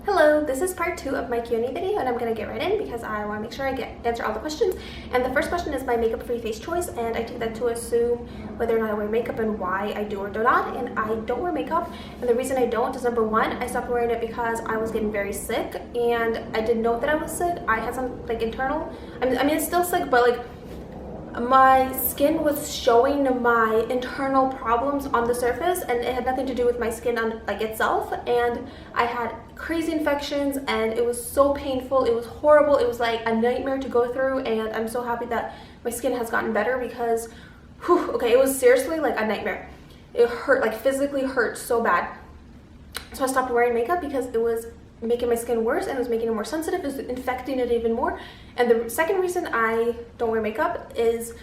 Hello, this is part 2 of my Q&A video, and I'm going to get right in because I want to make sure I answer all the questions. And the first question is my makeup-free face choice, and I take that to assume whether or not I wear makeup and why I do or do not. And I don't wear makeup, and the reason I don't is number one, I stopped wearing it because I was getting very sick, and I didn't know that I was sick. I had some internal, I mean it's still sick, but my skin was showing my internal problems on the surface, and it had nothing to do with my skin on itself. And I had crazy infections, and it was so painful. It was horrible. It was like a nightmare to go through, and I'm so happy that my skin has gotten better because it was seriously like a nightmare. It hurt, like physically hurt so bad. So I stopped wearing makeup because it was making my skin worse, and it was making it more sensitive. It was infecting it even more. And the second reason I don't wear makeup is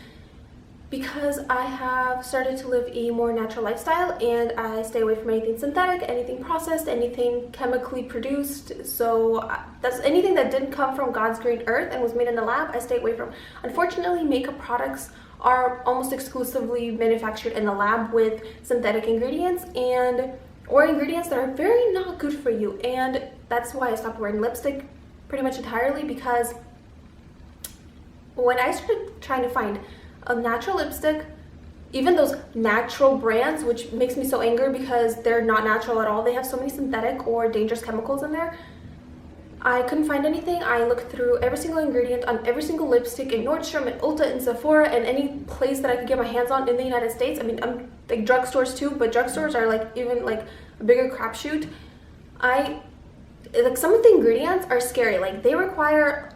because I have started to live a more natural lifestyle, and I stay away from anything synthetic, anything processed, anything chemically produced. So that's anything that didn't come from God's green earth and was made in a lab, I stay away from. Unfortunately, makeup products are almost exclusively manufactured in the lab with synthetic ingredients or ingredients that are very not good for you. And that's why I stopped wearing lipstick pretty much entirely, because when I started trying to find a natural lipstick, even those natural brands, which makes me so angry because they're not natural at all, they have so many synthetic or dangerous chemicals in there, I couldn't find anything. I looked through every single ingredient on every single lipstick in Nordstrom and Ulta and Sephora and any place that I could get my hands on in the United States. I mean, I'm like drugstores too, but drugstores are even a bigger crapshoot. Some of the ingredients are scary. They require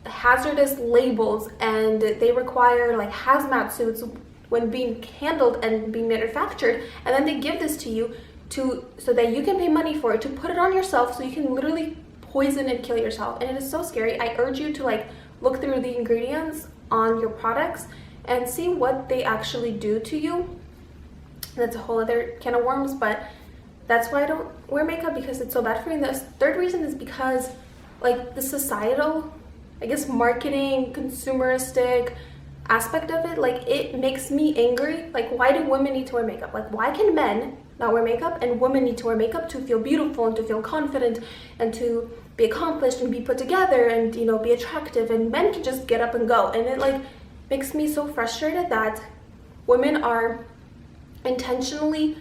hazardous labels, and they require hazmat suits when being handled and being manufactured, and then they give this to you so that you can pay money for it to put it on yourself, so you can literally poison and kill yourself. And it is so scary. I urge you to look through the ingredients on your products and see what they actually do to you. That's a whole other can of worms, but that's why I don't wear makeup, because it's so bad for me. And the third reason is because the societal, I guess, marketing, consumeristic aspect of it, it makes me angry. Why do women need to wear makeup? Why can men not wear makeup and women need to wear makeup to feel beautiful and to feel confident and to be accomplished and be put together and be attractive, and men can just get up and go? And it makes me so frustrated that women are intentionally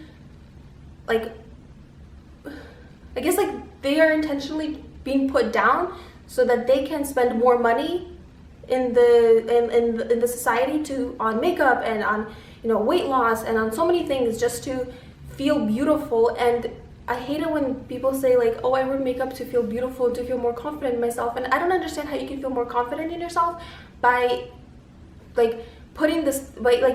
I guess they are intentionally being put down so that they can spend more money in the society on makeup and on weight loss and on so many things just to feel beautiful. And I hate it when people say oh, I wear makeup to feel beautiful, to feel more confident in myself. And I don't understand how you can feel more confident in yourself by putting this,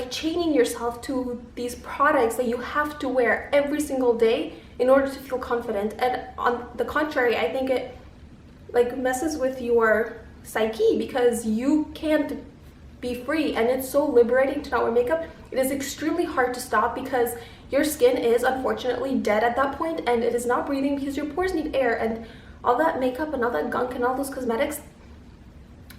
chaining yourself to these products that you have to wear every single day in order to feel confident. And on the contrary, I think it messes with your psyche, because you can't be free, and it's so liberating to not wear makeup. It is extremely hard to stop because your skin is unfortunately dead at that point, and it is not breathing because your pores need air, and all that makeup and all that gunk and all those cosmetics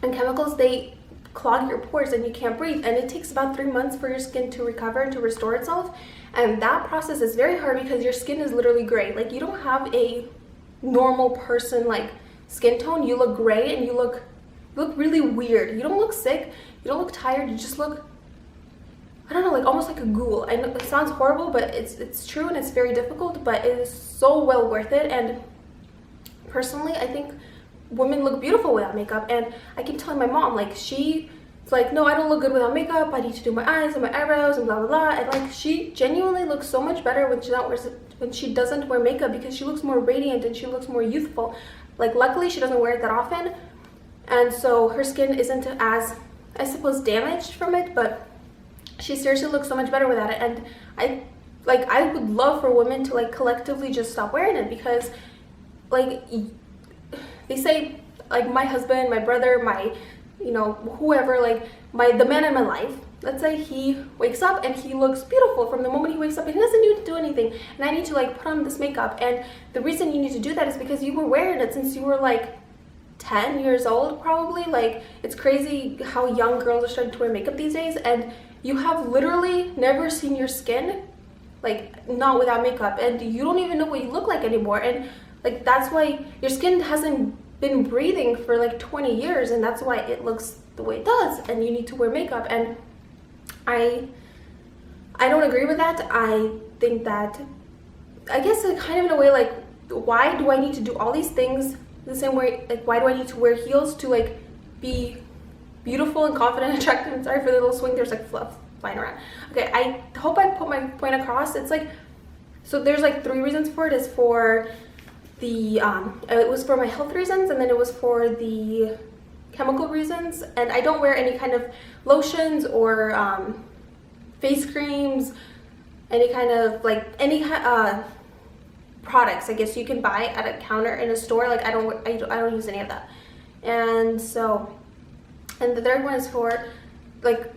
and chemicals, they clog your pores and you can't breathe. And it takes about 3 months for your skin to recover and to restore itself, and that process is very hard because your skin is literally gray. You don't have a normal person skin tone. You look gray, and you look really weird. You don't look sick, you don't look tired, you just look, I don't know, almost like a ghoul. I know it sounds horrible, but it's true, and it's very difficult, but it is so well worth it. And personally, I think women look beautiful without makeup. And I keep telling my mom, she's no, I don't look good without makeup, I need to do my eyes and my eyebrows and blah blah blah. And she genuinely looks so much better when she doesn't wear makeup, because she looks more radiant and she looks more youthful. Luckily she doesn't wear it that often, and so her skin isn't as, I suppose, damaged from it, but she seriously looks so much better without it. And I would love for women to collectively just stop wearing it, because they say my husband, my brother, my whoever, the man in my life, let's say he wakes up and he looks beautiful from the moment he wakes up, and he doesn't need to do anything, and I need to put on this makeup. And the reason you need to do that is because you were wearing it since you were 10 years old probably. It's crazy how young girls are starting to wear makeup these days, and you have literally never seen your skin not without makeup, and you don't even know what you look like anymore. And Like that's why your skin hasn't been breathing for like 20 years, and that's why it looks the way it does, and you need to wear makeup. And I don't agree with that. I think that, I guess kind of in a way, like, why do I need to do all these things the same way? Like, why do I need to wear heels to like be beautiful and confident and attractive? And sorry for the little swing, there's like fluff flying around. Okay, I hope I put my point across. It's like, so there's like 3 reasons for it. Is for the it was for my health reasons, and then it was for the chemical reasons. And I don't wear any kind of lotions or face creams, any kind of like any products I guess you can buy at a counter in a store. Like I don't use any of that. And so, and the third one is for like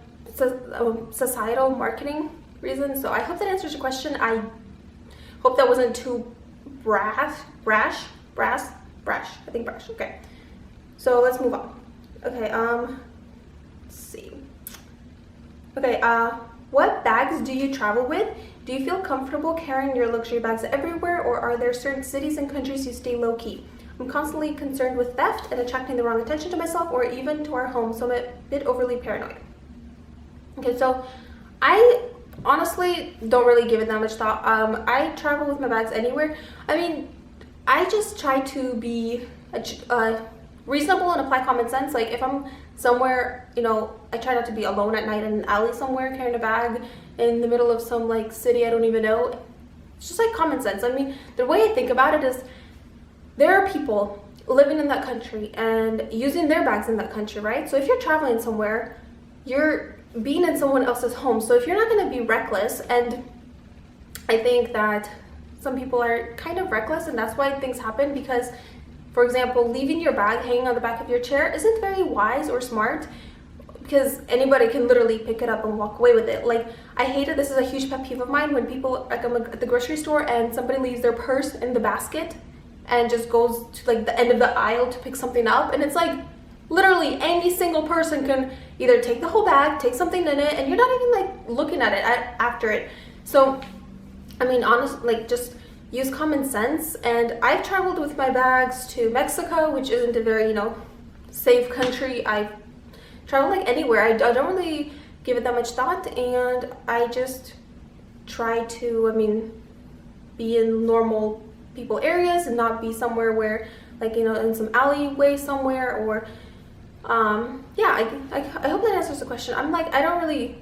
societal marketing reasons. So I hope that answers your question. I hope that wasn't too brash. I think brash. Okay, so let's move on. Okay, let's see. Okay, what bags do you travel with? Do you feel comfortable carrying your luxury bags everywhere, or are there certain cities and countries you stay low-key? I'm constantly concerned with theft and attracting the wrong attention to myself or even to our home, so I'm a bit overly paranoid. Okay, so I honestly don't really give it that much thought. I travel with my bags anywhere. I mean, I just try to be reasonable and apply common sense. Like if I'm somewhere, you know, I try not to be alone at night in an alley somewhere carrying a bag in the middle of some like city I don't even know. It's just like common sense. I mean, the way I think about it is there are people living in that country and using their bags in that country, right? So if you're traveling somewhere, you're being in someone else's home. So if you're not going to be reckless, and I think that some people are kind of reckless, and that's why things happen, because for example, leaving your bag hanging on the back of your chair isn't very wise or smart, because anybody can literally pick it up and walk away with it. Like I hate it. This is a huge pet peeve of mine, when people, like I'm at the grocery store and somebody leaves their purse in the basket and just goes to like the end of the aisle to pick something up, and it's like literally any single person can either take the whole bag, take something in it, and you're not even like looking at it after it. So I mean, honestly, like just use common sense. And I've traveled with my bags to Mexico, which isn't a very, you know, safe country. I've traveled like anywhere. I don't really give it that much thought, and I just try to, I mean, be in normal people areas and not be somewhere where, like, you know, in some alleyway somewhere, or yeah, I hope that answers the question. I'm like, I don't really,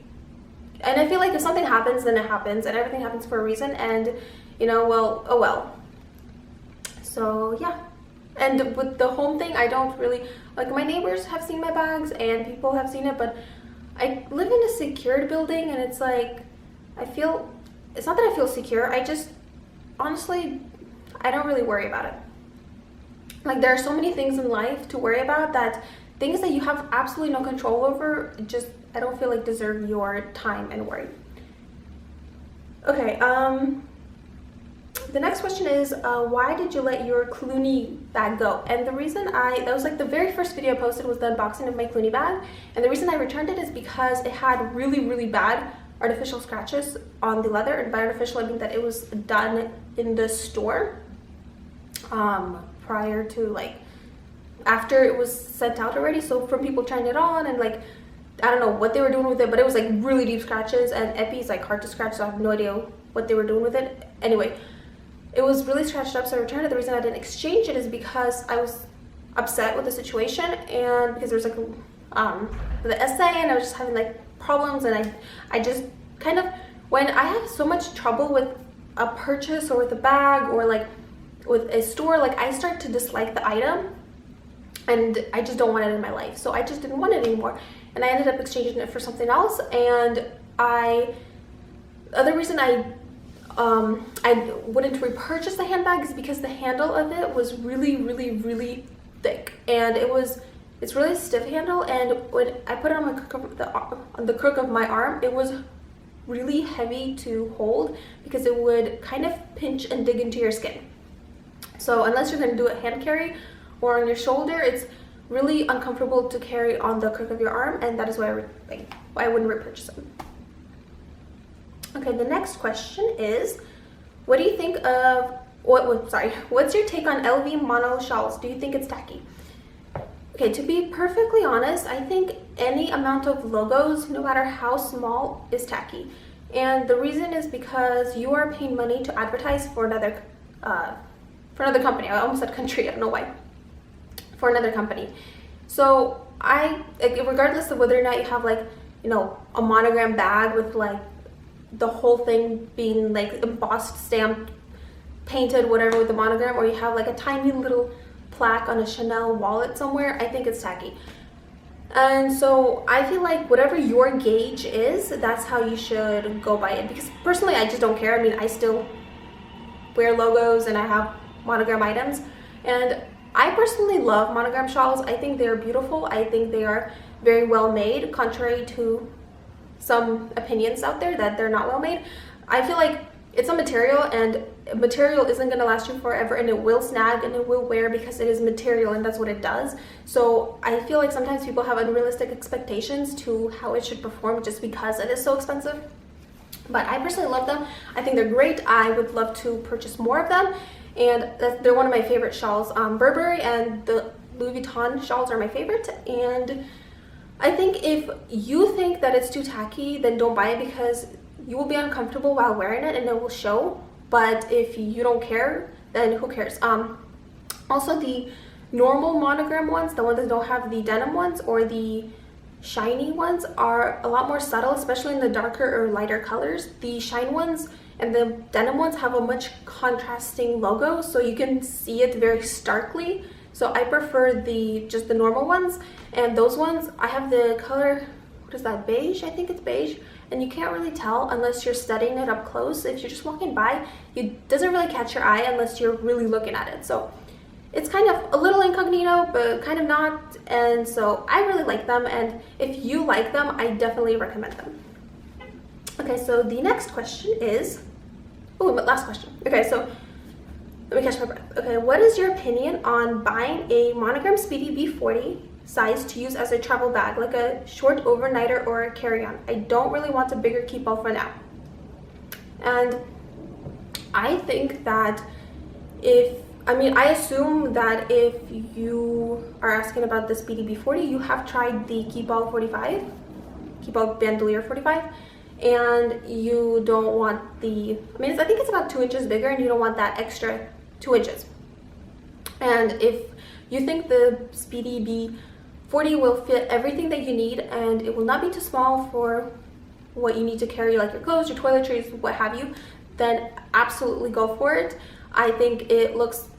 and I feel like if something happens, then it happens, and everything happens for a reason, and you know, well, oh well. So yeah. And with the home thing, I don't really, like, my neighbors have seen my bags and people have seen it, but I live in a secured building, and it's like, I feel, it's not that I feel secure, I just, honestly, I don't really worry about it. Like, there are so many things in life to worry about, that things that you have absolutely no control over, just, I don't feel like deserve your time and worry. Okay, the next question is, why did you let your Clooney bag go? And the reason that was like the very first video I posted, was the unboxing of my Clooney bag. And the reason I returned it is because it had really, really bad artificial scratches on the leather. And by artificial, I mean that it was done in the store prior to, like, after it was sent out already. So from people trying it on, and like, I don't know what they were doing with it, but it was like really deep scratches, and epi is like hard to scratch, so I have no idea what they were doing with it. Anyway, it was really scratched up, so I returned it. The reason I didn't exchange it is because I was upset with the situation, and because there was like the essay, and I was just having like problems, and I just kind of, when I have so much trouble with a purchase or with a bag or like with a store, like I start to dislike the item, and I just don't want it in my life. So I just didn't want it anymore, and I ended up exchanging it for something else. And the other reason I wouldn't repurchase the handbag is because the handle of it was really, really, really thick, and it's really stiff handle, and when I put it on the crook of my arm, it was really heavy to hold because it would kind of pinch and dig into your skin. So unless you're going to do a hand carry or on your shoulder, it's really uncomfortable to carry on the crook of your arm, and that is why I wouldn't repurchase them. Okay, the next question is, what do you think of What's your take on LV mono shawls? Do you think it's tacky? Okay, to be perfectly honest, I think any amount of logos, no matter how small, is tacky. And the reason is because you are paying money to advertise for another company. I almost said country, I don't know why. For another company. So regardless of whether or not you have like, a monogram bag with like the whole thing being like embossed, stamped, painted, whatever with the monogram, or you have like a tiny little plaque on a Chanel wallet somewhere, I think it's tacky. And so I feel like whatever your gauge is, that's how you should go by it. Because personally, I just don't care. I mean, I still wear logos and I have monogram items. And I personally love monogram shawls. I think they're beautiful. I think they are very well made, contrary to some opinions out there that they're not well made. I feel like it's a material, and material isn't going to last you forever, and it will snag and it will wear because it is material and that's what it does. So I feel like sometimes people have unrealistic expectations to how it should perform just because it is so expensive. But I personally love them. I think they're great. I would love to purchase more of them, and they're one of my favorite shawls. Burberry and the Louis Vuitton shawls are my favorite, and I think if you think that it's too tacky, then don't buy it, because you will be uncomfortable while wearing it and it will show. But if you don't care, then who cares? Also, the normal monogram ones, the ones that don't have the denim ones or the shiny ones, are a lot more subtle, especially in the darker or lighter colors. The shine ones and the denim ones have a much contrasting logo, so you can see it very starkly. So I prefer just the normal ones, and those ones, I have the color, what is that, beige? I think it's beige. And you can't really tell unless you're studying it up close. If you're just walking by, it doesn't really catch your eye unless you're really looking at it. So it's kind of a little incognito, but kind of not. And so I really like them, and if you like them, I definitely recommend them. Okay, so the next question is, last question. Okay, so let me catch my breath. Okay, what is your opinion on buying a monogram Speedy B40 size to use as a travel bag, like a short overnighter or a carry-on? I don't really want a bigger keep-all for now. And I think that I assume that if you are asking about the Speedy B40, you have tried the keep-all bandolier 45, and you don't want I think it's about 2 inches bigger, and you don't want that extra 2 inches. And if you think the Speedy B40 will fit everything that you need, and it will not be too small for what you need to carry, like your clothes, your toiletries, what have you, then absolutely go for it. I think it looks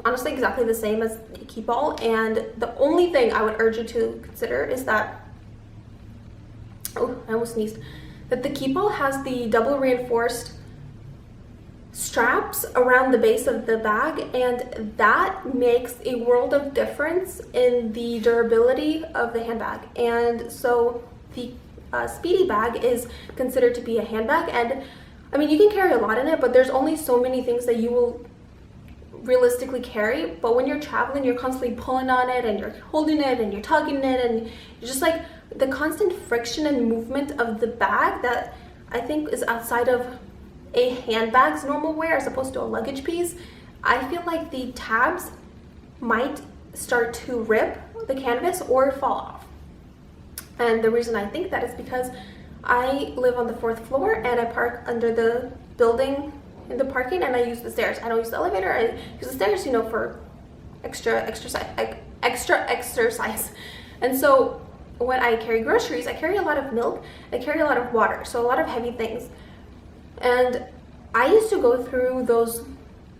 honestly exactly the same as keep-all, and the only thing I would urge you to consider is that, I almost sneezed, that the keep-all has the double reinforced straps around the base of the bag, and that makes a world of difference in the durability of the handbag. And so the Speedy bag is considered to be a handbag, and you can carry a lot in it, but there's only so many things that you will realistically carry. But when you're traveling, you're constantly pulling on it, and you're holding it, and you're tugging it, and you're just like, the constant friction and movement of the bag that I think is outside of a handbag's normal wear as opposed to a luggage piece. I feel like the tabs might start to rip the canvas or fall off. And the reason I think that is because I live on the 4th floor, and I park under the building in the parking, and I use the stairs. I don't use the elevator. I use the stairs, for extra exercise. And so when I carry groceries, I carry a lot of milk, I carry a lot of water, so a lot of heavy things. And I used to go through those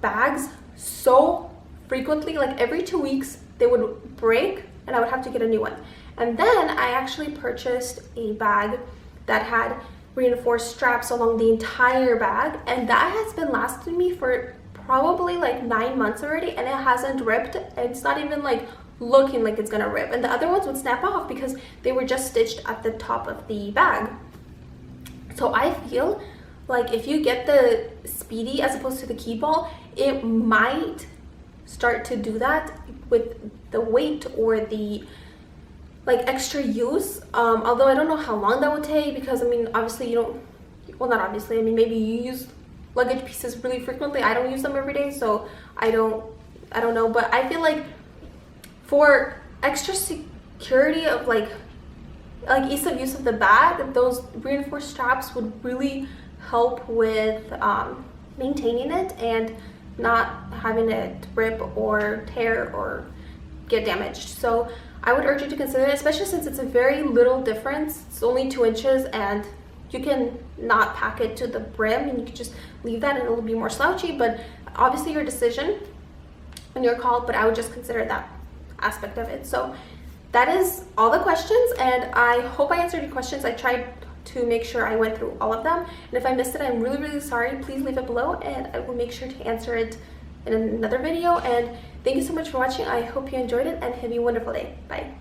bags so frequently, like every 2 weeks they would break and I would have to get a new one. And then I actually purchased a bag that had reinforced straps along the entire bag, and that has been lasting me for probably like 9 months already, and it hasn't ripped. It's not even like looking like it's gonna rip. And the other ones would snap off because they were just stitched at the top of the bag. So I feel like if you get the Speedy as opposed to the keep-all, it might start to do that with the weight or the extra use. Although I don't know how long that would take, because obviously you don't, well, not obviously, maybe you use luggage pieces really frequently. I don't use them every day, so I don't know, but I feel like for extra security of like ease of use of the bag, those reinforced straps would really help with maintaining it and not having it rip or tear or get damaged. So I would urge you to consider it, especially since it's a very little difference. It's only 2 inches, and you can not pack it to the brim, and you can just leave that and it'll be more slouchy. But obviously your decision and your call, but I would just consider that aspect of it. So that is all the questions, and I hope I answered your questions. I tried to make sure I went through all of them, and if I missed it, I'm really, really sorry. Please leave it below and I will make sure to answer it in another video. And thank you so much for watching. I hope you enjoyed it, and have a wonderful day. Bye.